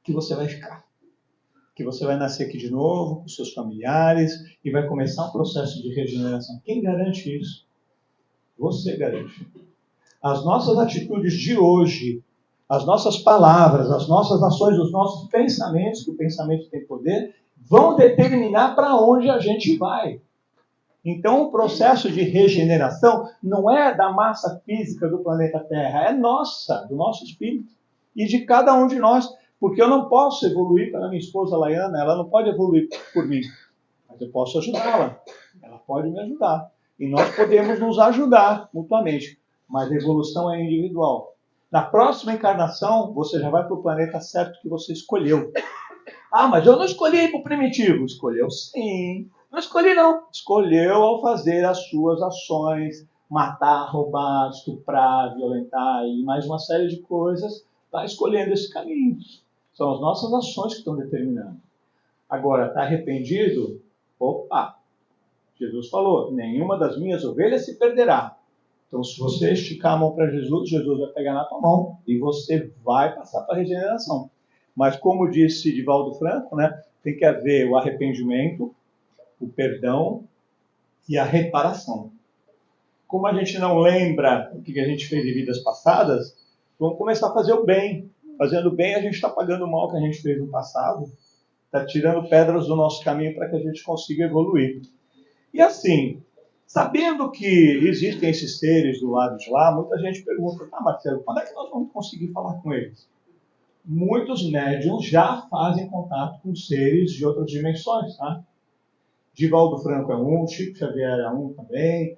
que você vai ficar? Que você vai nascer aqui de novo, com seus familiares, e vai começar um processo de regeneração. Quem garante isso? Você garante. As nossas atitudes de hoje, as nossas palavras, as nossas ações, os nossos pensamentos, que o pensamento tem poder, vão determinar para onde a gente vai. Então, o processo de regeneração não é da massa física do planeta Terra, é nossa, do nosso espírito e de cada um de nós. Porque eu não posso evoluir pela minha esposa Laiana, ela não pode evoluir por mim, mas eu posso ajudá-la, ela pode me ajudar. E nós podemos nos ajudar mutuamente, mas a evolução é individual. Na próxima encarnação, você já vai para o planeta certo que você escolheu. Ah, mas eu não escolhi ir para o primitivo. Escolheu sim. Não escolhi não. Escolheu ao fazer as suas ações, matar, roubar, estuprar, violentar e mais uma série de coisas, está escolhendo esse caminho. São as nossas ações que estão determinando. Agora, está arrependido? Opa! Jesus falou, nenhuma das minhas ovelhas se perderá. Então, se você esticar a mão para Jesus, Jesus vai pegar na tua mão e você vai passar para a regeneração. Mas, como disse Divaldo Franco, né, tem que haver o arrependimento, o perdão e a reparação. Como a gente não lembra o que a gente fez em vidas passadas, vamos começar a fazer o bem. Fazendo o bem, a gente está pagando o mal que a gente fez no passado, está tirando pedras do nosso caminho para que a gente consiga evoluir. E assim, sabendo que existem esses seres do lado de lá, muita gente pergunta, tá, Marcelo, quando é que nós vamos conseguir falar com eles? Muitos médiuns já fazem contato com seres de outras dimensões, tá? Divaldo Franco é um, Chico Xavier é um também,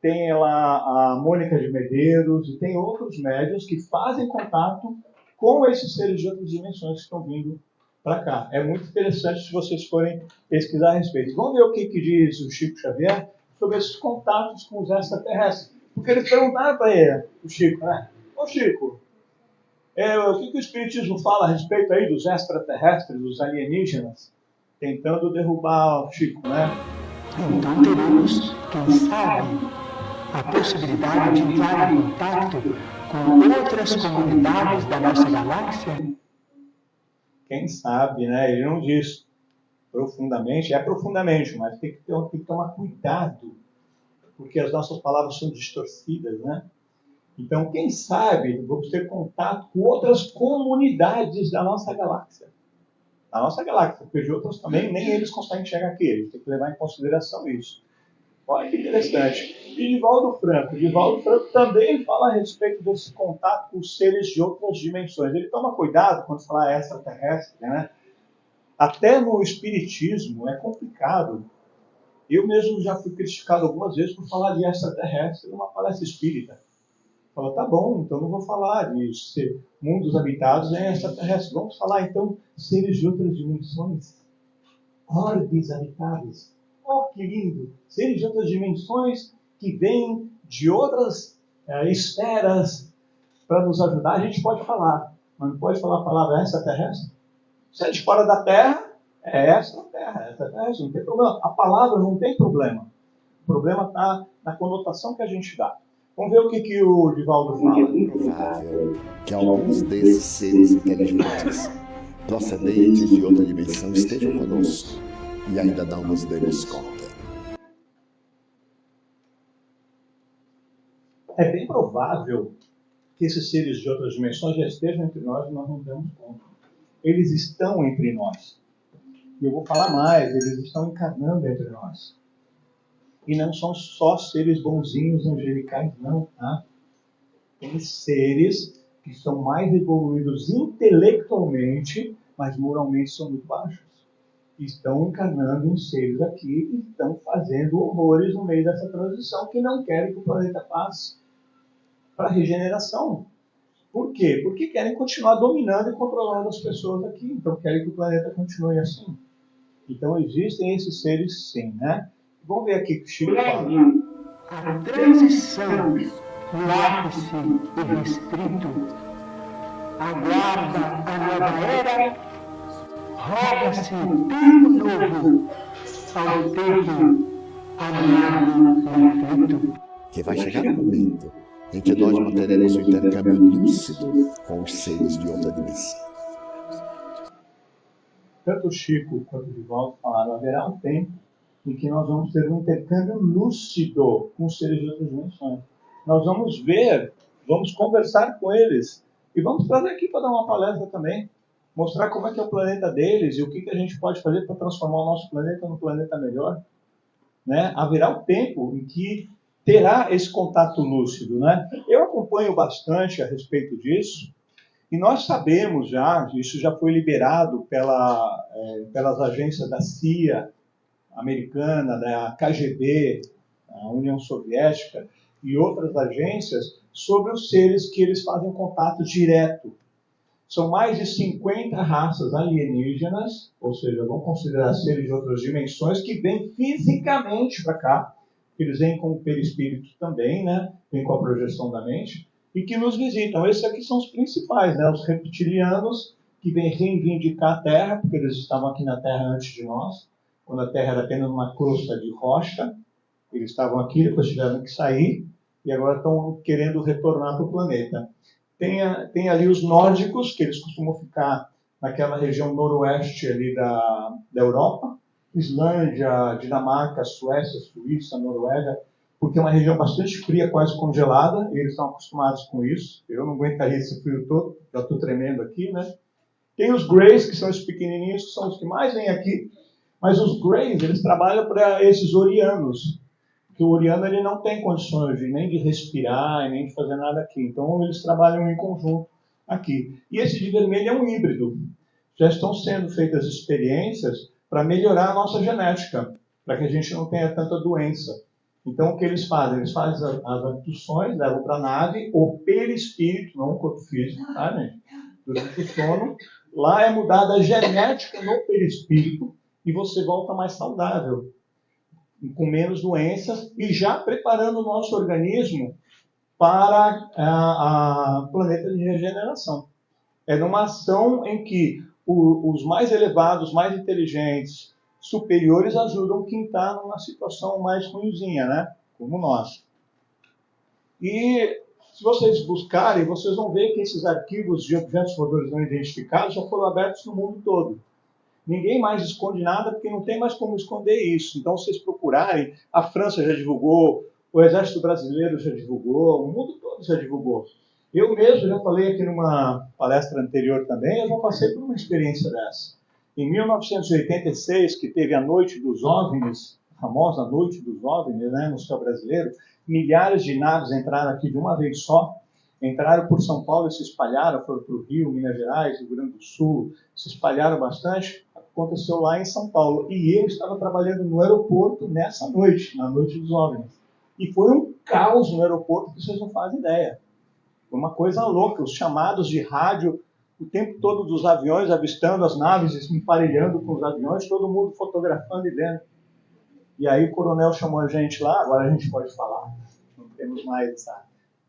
tem lá a Mônica de Medeiros, e tem outros médiuns que fazem contato com esses seres de outras dimensões que estão vindo para cá. É muito interessante se vocês forem pesquisar a respeito. Vamos ver o que diz o Chico Xavier sobre esses contatos com os extraterrestres. Porque eles perguntaram para ele, o Chico, né? Ô Chico, o que o Espiritismo fala a respeito aí dos extraterrestres, dos alienígenas, tentando derrubar o Chico, né? Então teremos, quem sabe, a possibilidade de entrar em contato com outras comunidades da nossa galáxia? Quem sabe, né? Ele não diz profundamente, é profundamente, mas tem que tomar cuidado, porque as nossas palavras são distorcidas, né? Então, quem sabe, vamos ter contato com outras comunidades da nossa galáxia. Da nossa galáxia, porque de outras também, nem eles conseguem chegar aqui. A gente tem que levar em consideração isso. Olha que interessante. E Divaldo Franco também fala a respeito desse contato com seres de outras dimensões. Ele toma cuidado quando fala extraterrestre, né? Até no espiritismo é complicado. Eu mesmo já fui criticado algumas vezes por falar de extraterrestre numa palestra espírita. Fala, tá bom, então não vou falar de mundos habitados nem extraterrestres. Vamos falar então seres de outras dimensões. Orbes habitados. Oh, que lindo! Seres de outras dimensões que vêm de outras esferas para nos ajudar. A gente pode falar, mas não pode falar a palavra extraterrestre. Se é de fora da Terra, é extraterrestre, não tem problema. A palavra não tem problema. O problema está na conotação que a gente dá. Vamos ver o que o Divaldo fala. É provável que alguns desses seres inteligentes, procedentes de outra dimensão, estejam conosco e ainda não nos demos conta. É bem provável que esses seres de outras dimensões já estejam entre nós e nós não damos conta. Eles estão entre nós. E eu vou falar mais, eles estão encarnando entre nós. E não são só seres bonzinhos, angelicais, não, tá? Tem seres que são mais evoluídos intelectualmente, mas moralmente são muito baixos. Estão encarnando em seres aqui e estão fazendo horrores no meio dessa transição que não querem que o planeta passe para a regeneração. Por quê? Porque querem continuar dominando e controlando as pessoas aqui. Então querem que o planeta continue assim. Então existem esses seres sim, né? Vamos ver aqui o que o Chico fala. A transição no ápice irrestrito aguarda a nova era, roga-se tempo novo ao tempo alinhado no aflito. Que vai chegar o momento em que nós manteremos o intercâmbio lúcido com os seres de outra dimensão. Tanto o Chico quanto o Divaldo falaram, haverá um tempo em que nós vamos ter um intercâmbio lúcido com os seres de outras dimensões. Nós vamos ver, vamos conversar com eles e vamos trazer aqui para dar uma palestra também, mostrar como é que é o planeta deles e o que a gente pode fazer para transformar o nosso planeta num planeta melhor. Né? Haverá um tempo em que terá esse contato lúcido. Né? Eu acompanho bastante a respeito disso e nós sabemos já, isso já foi liberado pelas agências da CIA, americana, da KGB, a União Soviética e outras agências, sobre os seres que eles fazem contato direto. São mais de 50 raças alienígenas, ou seja, vamos considerar seres de outras dimensões, que vêm fisicamente para cá. Eles vêm com o perispírito também, né? Vêm com a projeção da mente, e que nos visitam. Esses aqui são os principais, né? Os reptilianos, que vêm reivindicar a Terra, porque eles estavam aqui na Terra antes de nós, quando a Terra era apenas uma crosta de rocha. Eles estavam aqui, depois tiveram que sair, e agora estão querendo retornar para o planeta. Tem ali os nórdicos, que eles costumam ficar naquela região noroeste ali da Europa, Islândia, Dinamarca, Suécia, Suíça, Noruega, porque é uma região bastante fria, quase congelada, e eles estão acostumados com isso. Eu não aguentaria esse frio todo, já estou tremendo aqui, né? Tem os Greys, que são os pequenininhos, que são os que mais vêm aqui, mas os Greys, eles trabalham para esses Orianos, porque o Oriano ele não tem condições nem de respirar, nem de fazer nada aqui. Então, eles trabalham em conjunto aqui. E esse de vermelho é um híbrido. Já estão sendo feitas experiências para melhorar a nossa genética, para que a gente não tenha tanta doença. Então, o que eles fazem? Eles fazem as abduções, levam para a nave, o perispírito, não o corpo físico, tá, gente? Durante o sono. Lá é mudada a genética no perispírito e você volta mais saudável, com menos doenças, e já preparando o nosso organismo para a planeta de regeneração. É numa ação em que os mais elevados, mais inteligentes, superiores ajudam quem está numa situação mais ruimzinha, né? Como nós. E se vocês buscarem, vocês vão ver que esses arquivos de objetos voadores não identificados já foram abertos no mundo todo. Ninguém mais esconde nada, porque não tem mais como esconder isso. Então, se vocês procurarem, a França já divulgou, o Exército Brasileiro já divulgou, o mundo todo já divulgou. Eu mesmo já falei aqui numa palestra anterior também, eu já passei por uma experiência dessa. Em 1986, que teve a Noite dos OVNIs, a famosa Noite dos OVNIs, né, no céu brasileiro, milhares de naves entraram aqui de uma vez só, entraram por São Paulo e se espalharam, foram para o Rio, Minas Gerais, Rio Grande do Sul, se espalharam bastante. Aconteceu lá em São Paulo. E eu estava trabalhando no aeroporto nessa noite, na Noite dos OVNIs. E foi um caos no aeroporto que vocês não fazem ideia. Foi uma coisa louca, os chamados de rádio, o tempo todo dos aviões, avistando as naves, se emparelhando com os aviões, todo mundo fotografando e vendo. E aí o coronel chamou a gente lá, agora a gente pode falar, não temos mais essa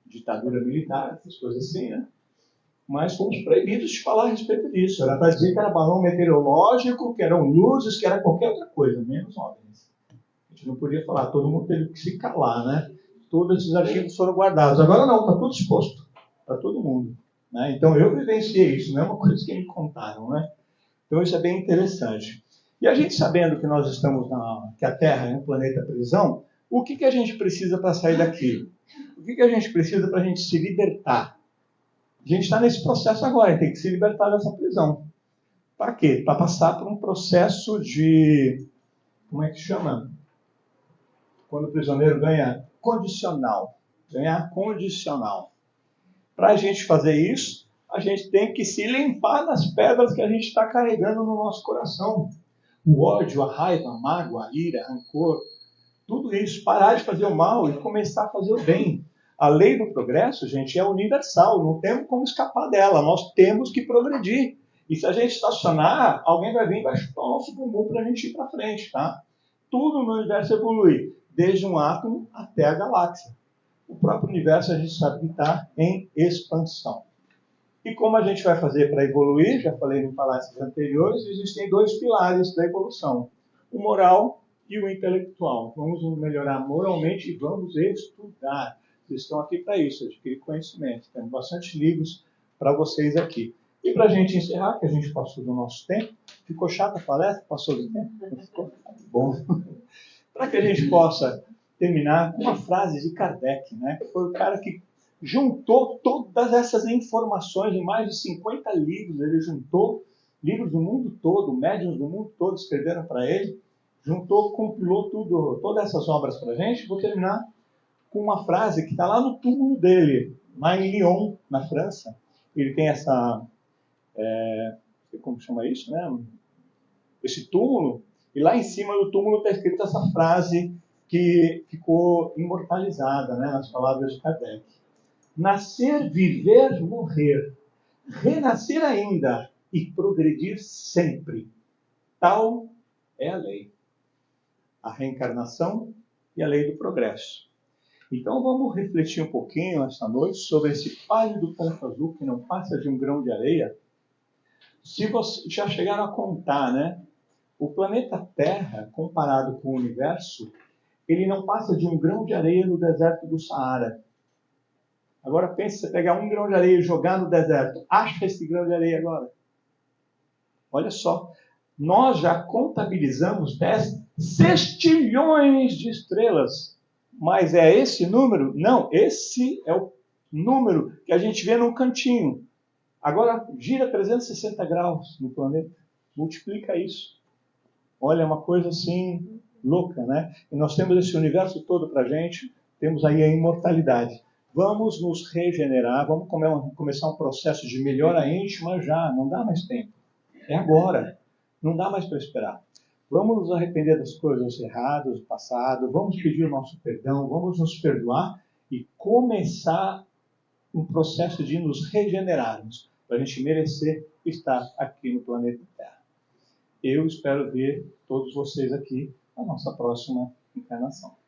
ditadura militar, essas coisas assim, né? Mas fomos proibidos de falar a respeito disso. Era para dizer que era balão meteorológico, que eram luzes, que era qualquer outra coisa, menos OVNIs. A gente não podia falar, todo mundo teve que se calar, né? Todos esses arquivos foram guardados. Agora não, está tudo exposto para todo mundo. Né? Então eu vivenciei isso, não é uma coisa que me contaram, né? Então isso é bem interessante. E a gente sabendo que nós estamos que a Terra é um planeta prisão, o que a gente precisa para sair daqui? O que a gente precisa para a gente se libertar? A gente está nesse processo agora, tem que se libertar dessa prisão. Para quê? Para passar por um processo de... Como é que chama? Quando o prisioneiro ganha condicional. Ganhar condicional. Para a gente fazer isso, a gente tem que se limpar das pedras que a gente está carregando no nosso coração. O ódio, a raiva, a mágoa, a ira, a rancor. Tudo isso. Parar de fazer o mal e começar a fazer o bem. A lei do progresso, gente, é universal, não temos como escapar dela, nós temos que progredir. E se a gente estacionar, alguém vai vir e vai chutar o nosso bumbum para a gente ir para frente, tá? Tudo no universo evolui, desde um átomo até a galáxia. O próprio universo a gente sabe que está em expansão. E como a gente vai fazer para evoluir, já falei em palestras anteriores, existem dois pilares da evolução, o moral e o intelectual. Vamos nos melhorar moralmente e vamos estudar. Vocês estão aqui para isso, adquirir conhecimento. Temos bastante livros para vocês aqui. E para a gente encerrar, que a gente passou do nosso tempo, ficou chata a palestra? Passou do tempo? Ficou bom. Para que a gente possa terminar com uma frase de Kardec, né? Que foi o cara que juntou todas essas informações em mais de 50 livros. Ele juntou livros do mundo todo, médiuns do mundo todo escreveram para ele, juntou, compilou tudo, todas essas obras para a gente. Vou terminar com uma frase que está lá no túmulo dele, lá em Lyon, na França. Ele tem essa... como chama isso, né? Esse túmulo, e lá em cima do túmulo está escrita essa frase que ficou imortalizada, né, nas palavras de Kardec. Nascer, viver, morrer. renascer ainda e progredir sempre. Tal é a lei. A reencarnação e a lei do progresso. Então vamos refletir um pouquinho esta noite sobre esse pálido ponto azul que não passa de um grão de areia. Se vocês já chegaram a contar, né? O planeta Terra, comparado com o universo, ele não passa de um grão de areia no deserto do Saara. Agora pense, você pegar um grão de areia e jogar no deserto. Acha esse grão de areia agora. Olha só. Nós já contabilizamos 10 sextilhões de estrelas. Mas é esse número? Não, esse é o número que a gente vê num cantinho. Agora gira 360 graus no planeta. Multiplica isso. Olha, é uma coisa assim louca, né? E nós temos esse universo todo para a gente, temos aí a imortalidade. Vamos nos regenerar, vamos começar um processo de melhora íntima já, não dá mais tempo. É agora, não dá mais para esperar. Vamos nos arrepender das coisas erradas do passado, vamos pedir o nosso perdão, vamos nos perdoar e começar um processo de nos regenerarmos, para a gente merecer estar aqui no planeta Terra. Eu espero ver todos vocês aqui na nossa próxima encarnação.